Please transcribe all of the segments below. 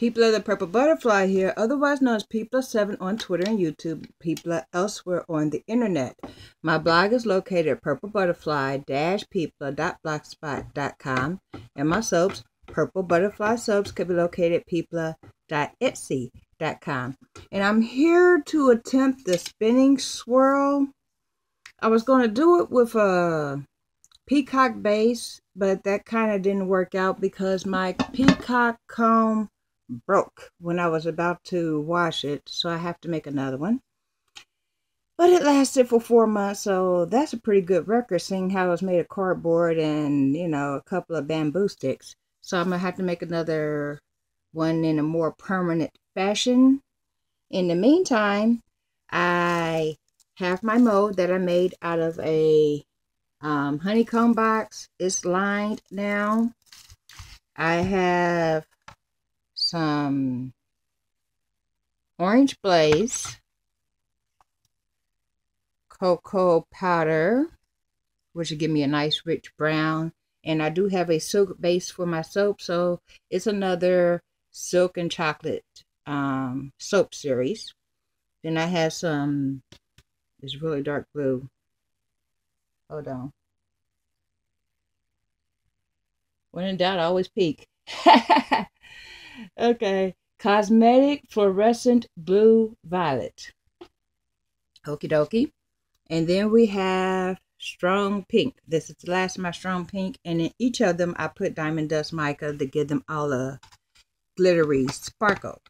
People of the Purple Butterfly here, otherwise known as People7 on Twitter and YouTube, People elsewhere on the internet. My blog is located at purplebutterfly-people.blogspot.com, and my soaps, Purple Butterfly Soaps, can be located at people.etsy.com. And I'm here to attempt the spinning swirl. I was going to do it with a peacock base, but that kind of didn't work out because my peacock comb broke when I was about to wash it, so I have to make another one. But it lasted for 4 months, so that's a pretty good record, seeing how it was made of cardboard and, you know, a couple of bamboo sticks. So I'm going to have to make another one in a more permanent fashion. In the meantime, I have my mold that I made out of a honeycomb box. It's lined now. I have some orange blaze, cocoa powder, which will give me a nice rich brown, and I do have a silk base for my soap, so it's another silk and chocolate soap series. Then I have some, it's really dark blue, hold on, when in doubt I always peek. Okay, cosmetic fluorescent blue violet. Okie dokie. And then we have strong pink. This is the last of my strong pink. And in each of them, I put diamond dust mica to give them all a glittery sparkle.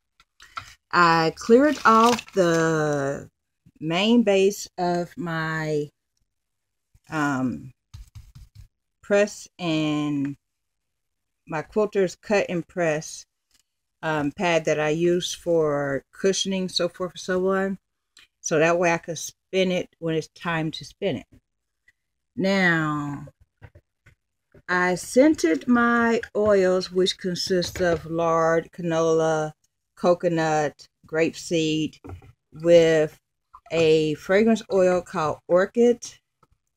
I cleared off the main base of my press and my quilter's cut and press pad that I use for cushioning, so forth and so on. So that way I could spin it when it's time to spin it. Now, I scented my oils, which consist of lard, canola, coconut, grapeseed, with a fragrance oil called Orchid.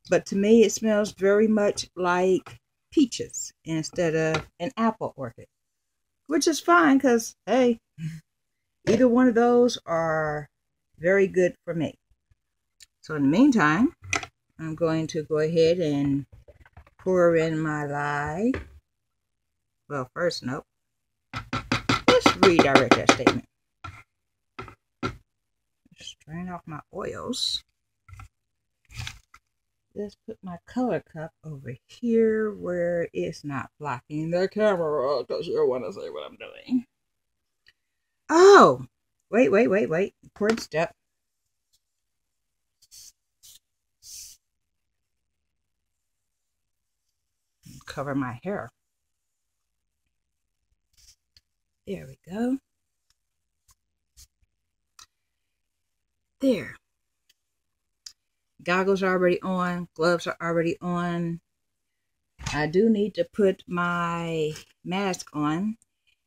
But to me, it smells very much like peaches instead of an apple orchid, which is fine because, hey, either one of those are very good for me. So in the meantime, I'm going to go ahead and pour in my lye. Well, first, nope. Let's redirect that statement. Strain off my oils. Let's put my color cup over here where it's not blocking the camera, because you want to see what I'm doing. Oh, wait. Important step. Cover my hair. There we go. There. Goggles are already on. Gloves are already on. I do need to put my mask on.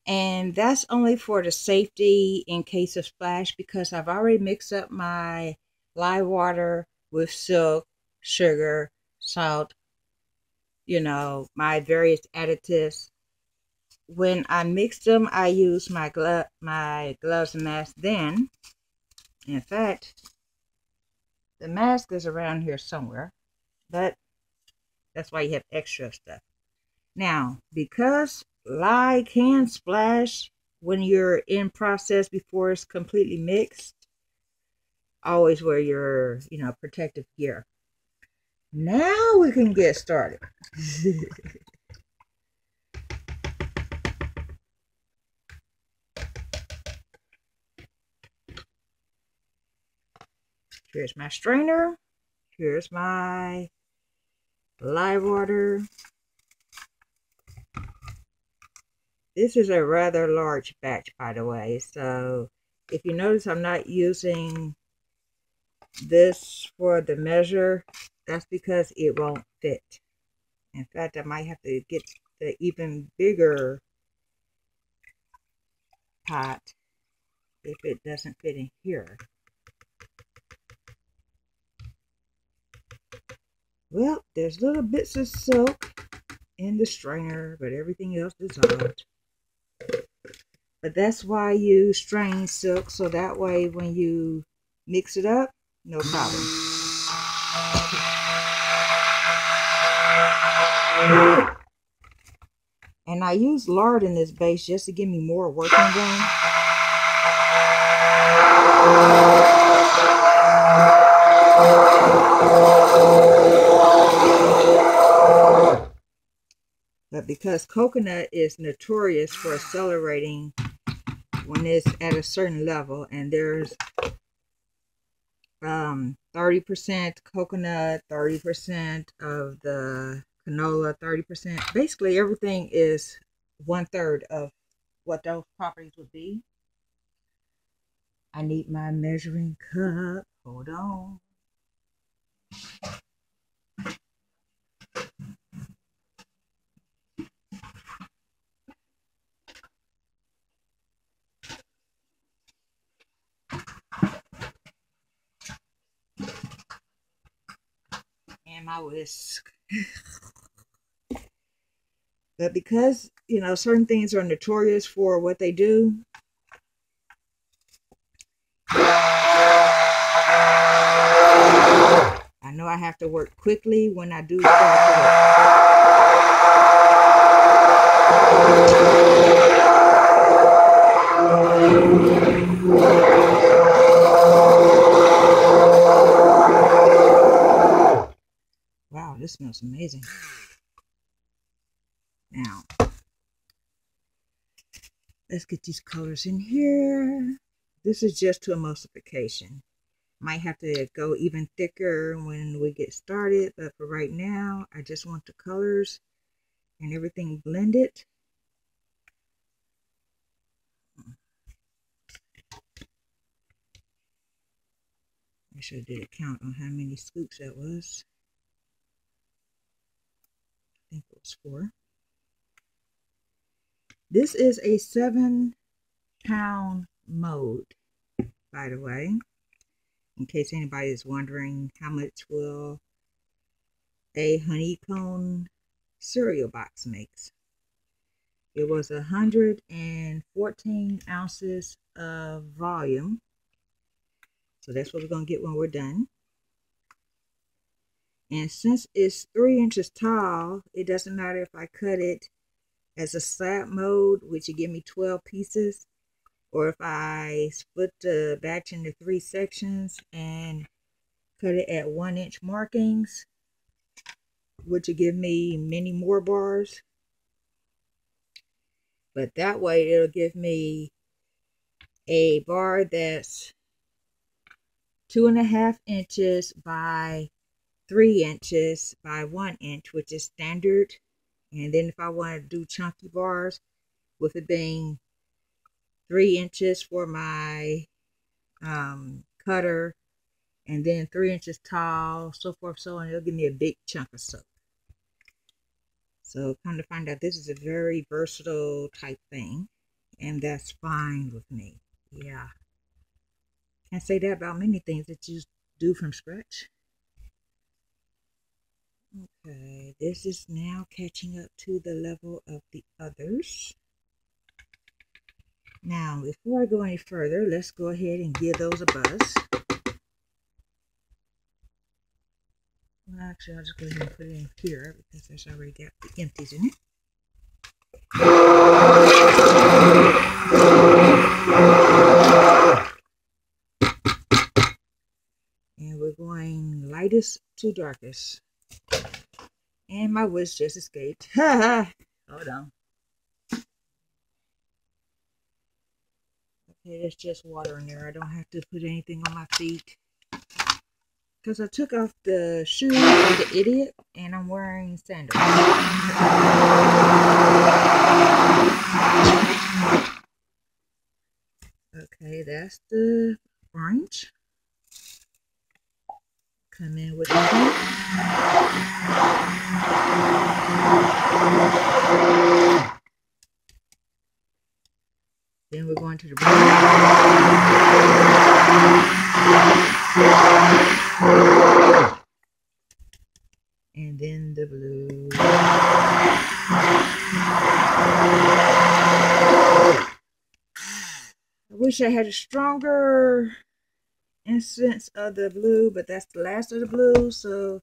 And that's only for the safety in case of splash, because I've already mixed up my lye water with silk, sugar, salt, you know, my various additives. When I mix them, I use my gloves and mask then. In fact, the mask is around here somewhere, but that's why you have extra stuff. Now, because lye can splash when you're in process before it's completely mixed, always wear your, you know, protective gear. Now we can get started. Here's my strainer. Here's my lye water. This is a rather large batch, by the way. So if you notice I'm not using this for the measure, that's because it won't fit. In fact, I might have to get the even bigger pot if it doesn't fit in here. Well, there's little bits of silk in the strainer, but everything else dissolved. But that's why I use strained silk, so that way when you mix it up, no problem. And I use lard in this base just to give me more working done. But because coconut is notorious for accelerating when it's at a certain level, and there's 30% coconut, 30% of the canola, 30%. Basically, everything is 1/3 of what those properties would be. I need my measuring cup. Hold on. And my whisk. But because, you know, certain things are notorious for what they do, I know I have to work quickly when I do start to work. Wow, this smells amazing. Now, let's get these colors in here. This is just to emulsification. Might have to go even thicker when we get started, but for right now, I just want the colors and everything blended. I should have did a count on how many scoops that was. I think it was 4. This is a 7-pound mold, by the way. In case anybody is wondering how much will a honeycomb cereal box makes. It was 114 ounces of volume. So that's what we're going to get when we're done. And since it's 3 inches tall, it doesn't matter if I cut it as a slab mold, which would give me 12 pieces, or if I split the batch into 3 sections and cut it at 1-inch markings, which would give me many more bars. But that way it'll give me a bar that's 2.5 inches by 3 inches by 1 inch, which is standard. And then if I want to do chunky bars, with it being 3 inches for my cutter, and then 3 inches tall, so forth, so on, it'll give me a big chunk of soap. So come to find out, this is a very versatile type thing, and that's fine with me. Yeah. Can't say that about many things that you do from scratch. Okay, this is now catching up to the level of the others. Now, before I go any further, let's go ahead and give those a buzz. Well, actually, I'll just go ahead and put it in here because there's already got the empties in it. And we're going lightest to darkest. And my whisk just escaped. Hold on. Okay, there's just water in there. I don't have to put anything on my feet, because I took off the shoes like an idiot and I'm wearing sandals. Okay, that's the orange. Come in with the pink. Then we're going to the brown. And then the blue. I wish I had a stronger instance of the blue, but that's the last of the blue, so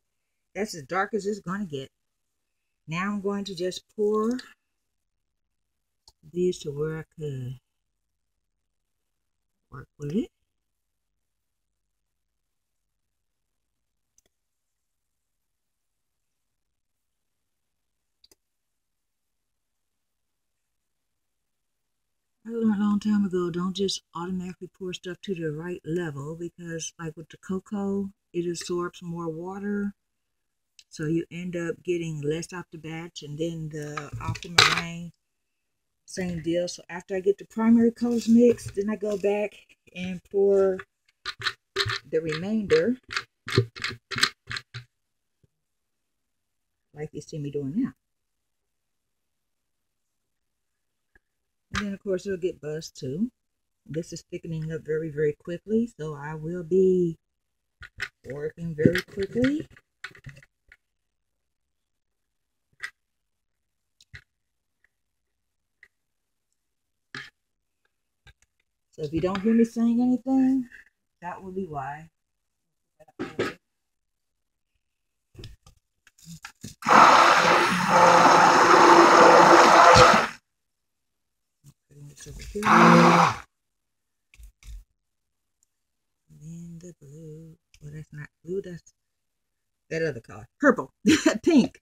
that's as dark as it's gonna get. Now I'm going to just pour these to where I could work with it. I learned a long time ago, don't just automatically pour stuff to the right level, because like with the cocoa, it absorbs more water. So you end up getting less off the batch, and then the aquamarine, same deal. So after I get the primary colors mixed, then I go back and pour the remainder, like you see me doing now. And then of course it'll get buzzed too. This is thickening up very, very quickly, so I will be working very quickly. So if you don't hear me saying anything, that will be why. Putting this over here. And then the blue. Well, that's not blue, that's that other color. Purple. Pink.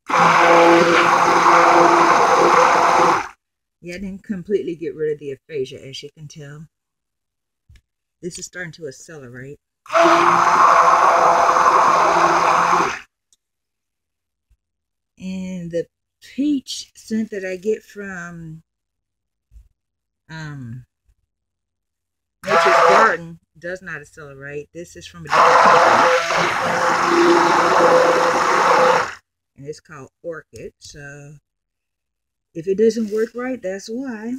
Yeah, I didn't completely get rid of the aphasia, as you can tell. This is starting to accelerate. And the peach scent that I get from Nature's Garden does not accelerate. This is from a different company. And it's called Orchid. So if it doesn't work right, that's why.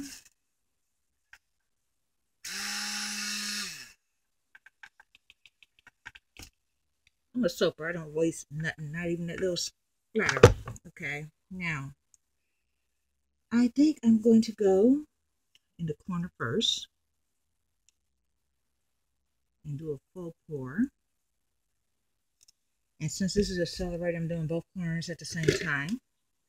I'm a soaper. I don't waste nothing, not even that little splatter. Okay, now I think I'm going to go in the corner first and do a full pour. And since this is accelerated, I'm doing both corners at the same time.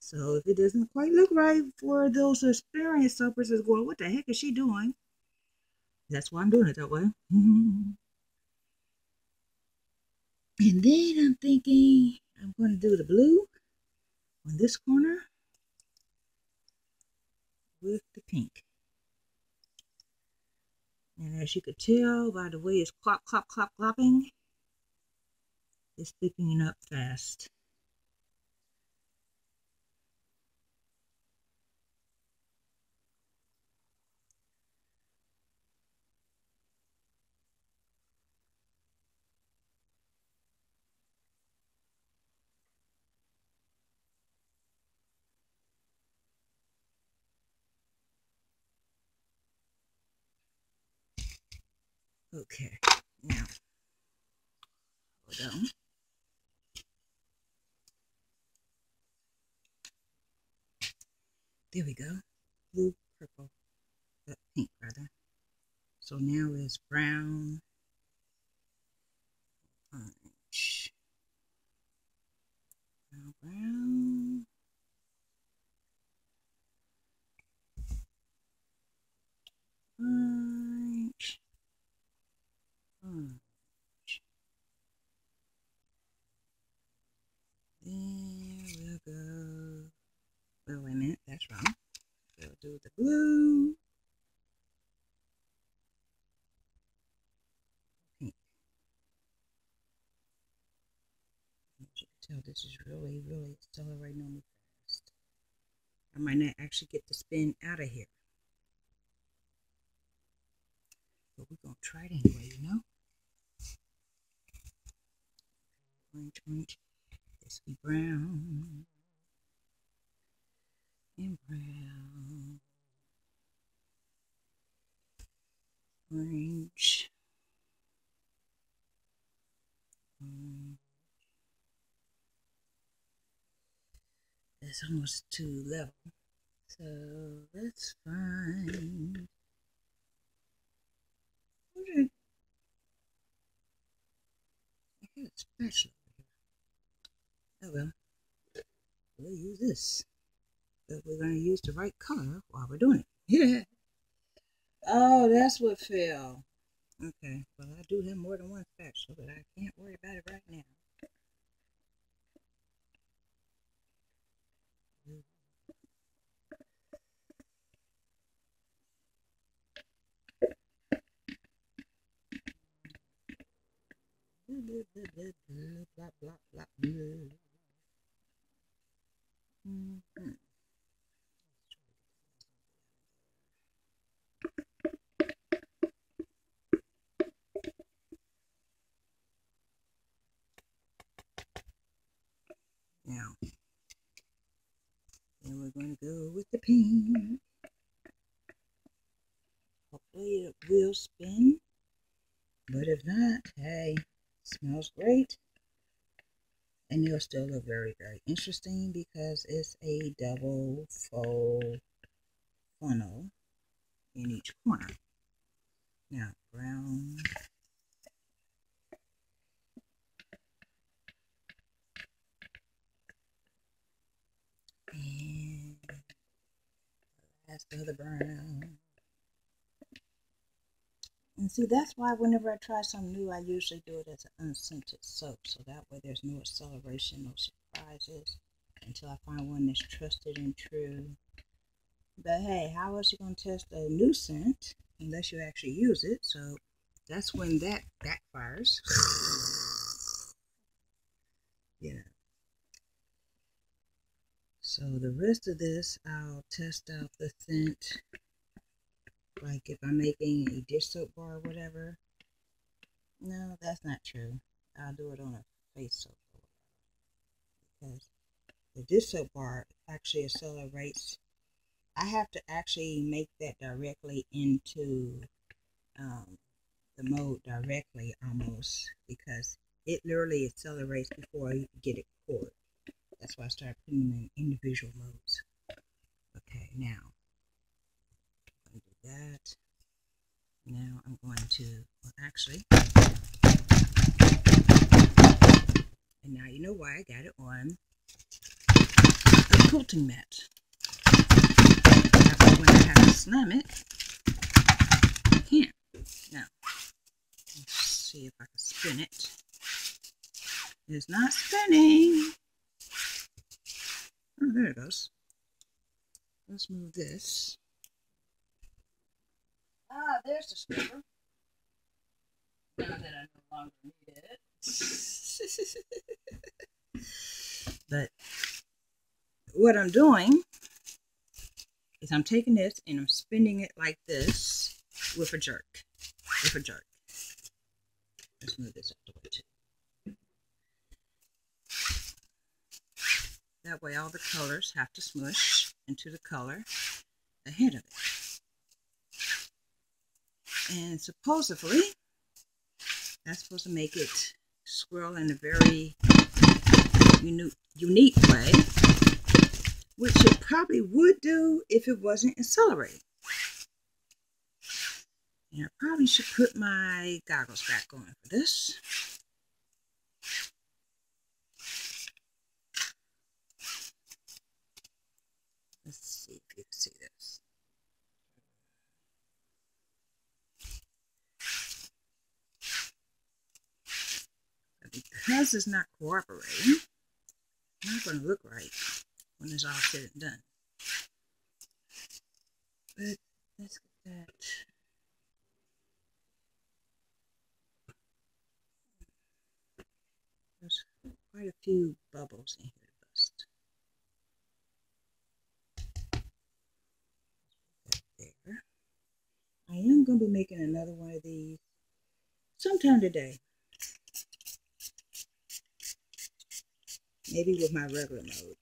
So if it doesn't quite look right for those experienced soapers that's going, what the heck is she doing? That's why I'm doing it that way. And then I'm thinking I'm going to do the blue on this corner with the pink. And as you could tell by the way it's clop, clop, clop, clopping, it's thickening up fast. Okay, now hold on. There we go. Blue, purple, pink rather. So now it's brown, orange, brown, orange, orange. Then we'll go. Oh, wait a minute, that's wrong. We'll do the blue. Pink. As you can tell, this is really, really accelerating on me fast. I might not actually get the spin out of here. But we're going to try it anyway, you know? Orange, orange. This will be brown. And brown. Orange. Orange. That's almost too level. So let's find spatula. Oh well, we'll use this. But we're going to use the right color while we're doing it. Yeah. Oh, that's what fell. Okay, well, I do have more than one spatula, but I can't worry about it right now. Blah, blah, blah, blah. Now, then we're going to go with the pink. Hopefully it will spin, but if not, hey, smells great. And it'll still look very, very interesting because it's a double fold funnel in each corner. Now, brown. And that's the other brown. And see, that's why whenever I try something new, I usually do it as an unscented soap. So that way there's no acceleration, no surprises until I find one that's trusted and true. But hey, how else are you going to test a new scent unless you actually use it? So that's when that backfires. Yeah. So the rest of this, I'll test out the scent. Like if I'm making a dish soap bar or whatever. No, that's not true. I'll do it on a face soap because the dish soap bar actually accelerates. I have to actually make that directly into the mold directly almost because it literally accelerates before you get it poured. That's why I started putting them in individual modes. Okay, now I'm going to do that. Now I'm going to, well, actually, and now you know why I got it on a quilting mat. That way when I have to slam it, I can't. Now, let's see if I can spin it. It's not spinning. Oh, there it goes. Let's move this. Ah, there's the scraper. Now that I no longer need it. But what I'm doing is I'm taking this and I'm spinning it like this with a jerk. With a jerk. Let's move this out the way too. That way all the colors have to smush into the color ahead of it. And supposedly, that's supposed to make it swirl in a very unique way, which it probably would do if it wasn't accelerating. And I probably should put my goggles back on for this. Let's see if you can see this. But because it's not cooperating, it's not going to look right when it's all said and done. But let's get that. There's quite a few bubbles in here to bust. There. I am going to be making another one of these sometime today. Maybe with my regular mode.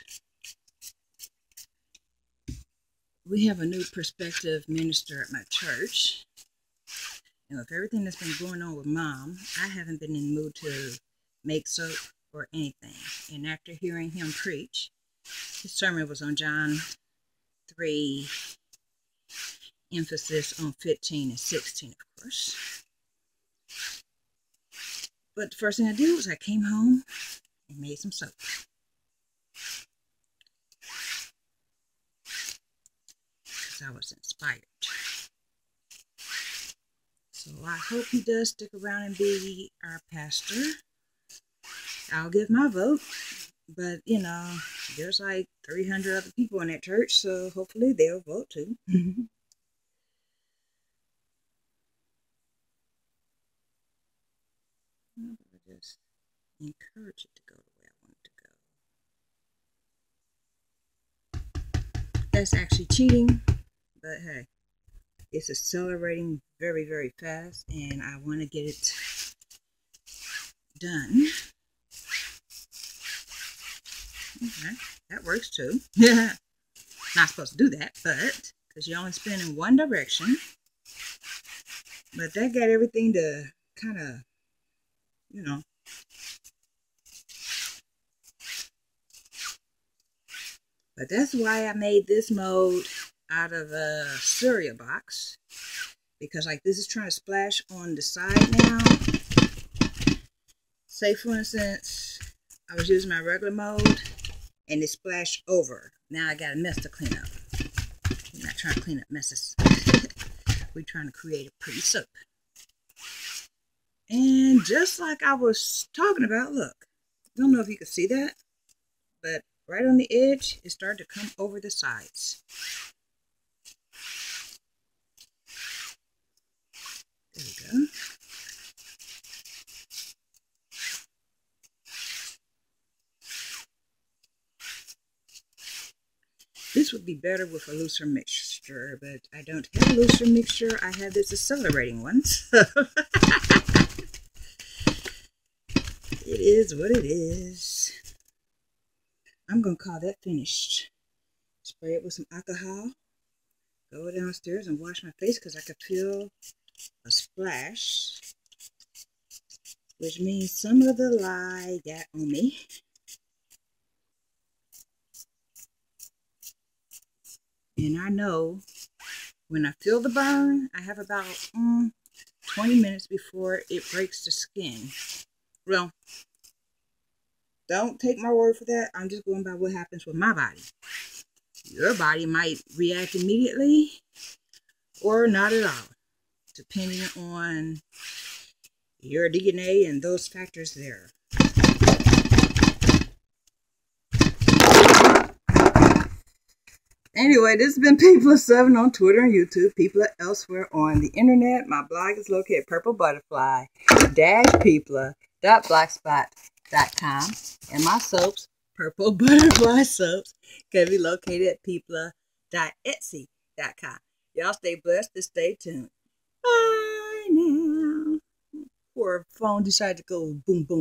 We have a new perspective minister at my church. And with everything that's been going on with Mom, I haven't been in the mood to make soap or anything. And after hearing him preach, his sermon was on John 3, emphasis on 15 and 16, of course. But the first thing I did was I came home and made some soap. Because I was inspired. So I hope he does stick around and be our pastor. I'll give my vote. But, you know, there's like 300 other people in that church, so hopefully they'll vote too. I just encourage it to go the way I want it to go. That's actually cheating, but hey, it's accelerating very, very fast, and I want to get it done. Okay, that works too. Not supposed to do that, but because you only spin in one direction. But that got everything to kind of, you know. But that's why I made this mode out of a cereal box. Because like this is trying to splash on the side now. Say for instance, I was using my regular mode and it splashed over. Now I got a mess to clean up. I'm not trying to clean up messes. We're trying to create a pretty soap. And just like I was talking about, look. I don't know if you can see that, but right on the edge, it started to come over the sides. There we go. This would be better with a looser mixture, but I don't have a looser mixture. I have this accelerating one. So it is what it is. I'm going to call that finished. Spray it with some alcohol. Go downstairs and wash my face because I could feel a splash. Which means some of the lye got on me. And I know when I feel the burn, I have about 20 minutes before it breaks the skin. Well, don't take my word for that. I'm just going by what happens with my body. Your body might react immediately or not at all, depending on your DNA and those factors there. Anyway, this has been People of 7 on Twitter and YouTube. People elsewhere on the internet. My blog is located at purplebutterfly-people.blogspot.com. And my soaps, Purple Butterfly Soaps, can be located at people.etsy.com. Y'all stay blessed and stay tuned. Bye now. Poor phone decided to go boom, boom.